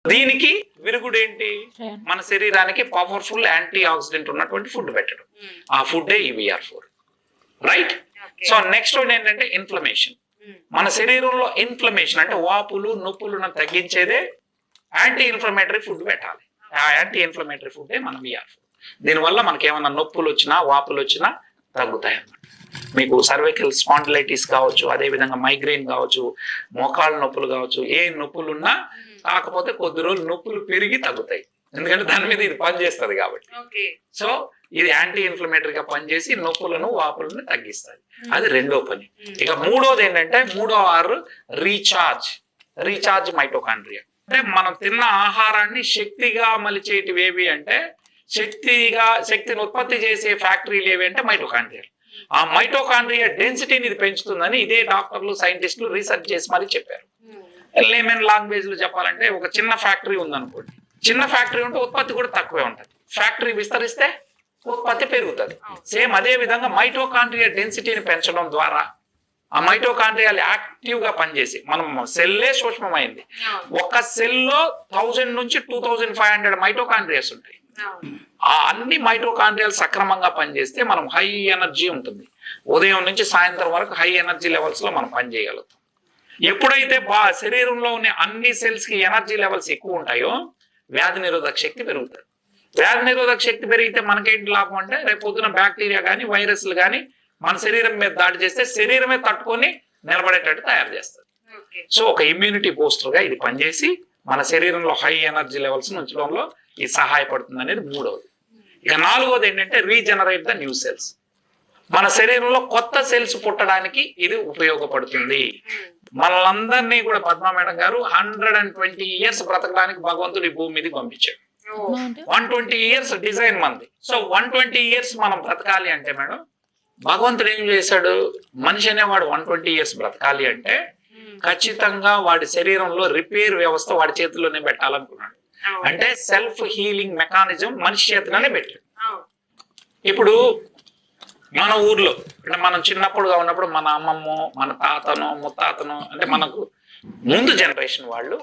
దీనికి విరుగుడు ఏంటి? మన శరీరానికి పవర్ఫుల్ యాంటీ ఆక్సిడెంట్ ఉన్నటువంటి ఫుడ్ పెట్టడం. ఆ food EVR4, right? So next ఏంటంటే ఇన్ఫ్లమేషన్. మన శరీరంలో ఇన్ఫ్లమేషన్ అంటే వాపులు నొప్పులను తగ్గించేదే యాంటీ ఇన్ఫ్లమేటరీ ఫుడ్ పెట్టాలి. ఆ యాంటీ ఇన్ఫ్లమేటరీ ఫుడ్ మన EVR4. దీనివల్ల మనకి ఏమైనా నొప్పులు వచ్చినా వాపులు వచ్చినా తగ్గుతాయి అన్నమాట. మీకు సర్వైకల్ స్పాండిలైటిస్ కావచ్చు, అదే విధంగా మైగ్రెయిన్ కావచ్చు, మోకాళ్ళ నొప్పులు కావచ్చు, ఏ నొప్పులు ఉన్నా కాకపోతే కొద్ది రోజులు నొప్పులు పెరిగి తగ్గుతాయి, ఎందుకంటే దాని మీద ఇది పనిచేస్తుంది కాబట్టి. సో ఇది యాంటీ ఇన్ఫ్లమేటరీగా పనిచేసి నొప్పులను వాపులను తగ్గిస్తుంది. అది రెండో పని. ఇక మూడోది ఏంటంటే రీఛార్జ్ మైటోకాండ్రియా. అంటే మనం తిన్న ఆహారాన్ని శక్తిగా మలిచేటివి ఏవి అంటే శక్తిని ఉత్పత్తి చేసే ఫ్యాక్టరీలు ఏవి అంటే మైటోకాండ్రియా. ఆ మైటోకాండ్రియా డెన్సిటీని ఇది పెంచుతుందని ఇదే డాక్టర్లు సైంటిస్టులు రీసెర్చ్ చేసి మరీ చెప్పారు. లేమన్ లాంగ్వేజ్ లో చెప్పాలంటే ఒక చిన్న ఫ్యాక్టరీ ఉందనుకోండి, చిన్న ఫ్యాక్టరీ ఉంటే ఉత్పత్తి కూడా తక్కువే ఉంటుంది. ఫ్యాక్టరీ విస్తరిస్తే ఉత్పత్తి పెరుగుతుంది. సేమ్ అదే విధంగా మైటోకాండ్రియా డెన్సిటీని పెంచడం ద్వారా ఆ మైటోకాండ్రియాలు యాక్టివ్ గా పనిచేసి మనం సెల్లే సూక్ష్మమైంది. ఒక సెల్లో 1000 నుంచి 2500 మైటోకాండ్రియాస్ ఉంటాయి. ఆ అన్ని మైటోకాండ్రియాలు సక్రమంగా పనిచేస్తే మనం హై ఎనర్జీ ఉంటుంది. ఉదయం నుంచి సాయంత్రం వరకు హై ఎనర్జీ లెవెల్స్ లో మనం పని చేయగలుగుతాం. ఎప్పుడైతే శరీరంలో ఉన్న అన్ని సెల్స్ కి ఎనర్జీ లెవెల్స్ ఎక్కువ ఉంటాయో వ్యాధి నిరోధక శక్తి పెరుగుతుంది. వ్యాధి నిరోధక శక్తి పెరిగితే మనకేంటి లాభం అంటే రేపు పొద్దున బ్యాక్టీరియా కానీ వైరస్లు కానీ మన శరీరం మీద దాడి చేస్తే శరీరమే తట్టుకొని నిలబడేటట్టు తయారు చేస్తుంది. సో ఒక ఇమ్యూనిటీ బూస్టర్ గా ఇది పనిచేసి మన శరీరంలో హై ఎనర్జీ లెవెల్స్ ఉంచడంలో ఇది సహాయపడుతుంది అనేది మూడవది. ఇక నాలుగవది ఏంటంటే రీజనరేట్ ద న్యూ సెల్స్. మన శరీరంలో కొత్త సెల్స్ పుట్టడానికి ఇది ఉపయోగపడుతుంది. మనలందరినీ కూడా పద్మా మేడం గారు 120 years బ్రతకడానికి భగవంతుడు ఈ భూమి మీదకి పంపించాడు. 120 years డిజైన్ మంది. సో 120 years మనం బ్రతకాలి అంటే మేడం భగవంతుడు ఏం చేశాడు? మనిషి అనేవాడు 120 years బ్రతకాలి అంటే ఖచ్చితంగా వాడి శరీరంలో రిపేర్ వ్యవస్థ వాడి చేతిలోనే పెట్టాలనుకున్నాడు. అంటే సెల్ఫ్ హీలింగ్ మెకానిజం మనిషి చేతిలోనే పెట్టాడు. ఇప్పుడు మన ఊర్లో అంటే మనం చిన్నప్పుడుగా ఉన్నప్పుడు మన అమ్మమ్మ మన తాతను ముత్తాతను అంటే మనకు ముందు జనరేషన్ వాళ్ళు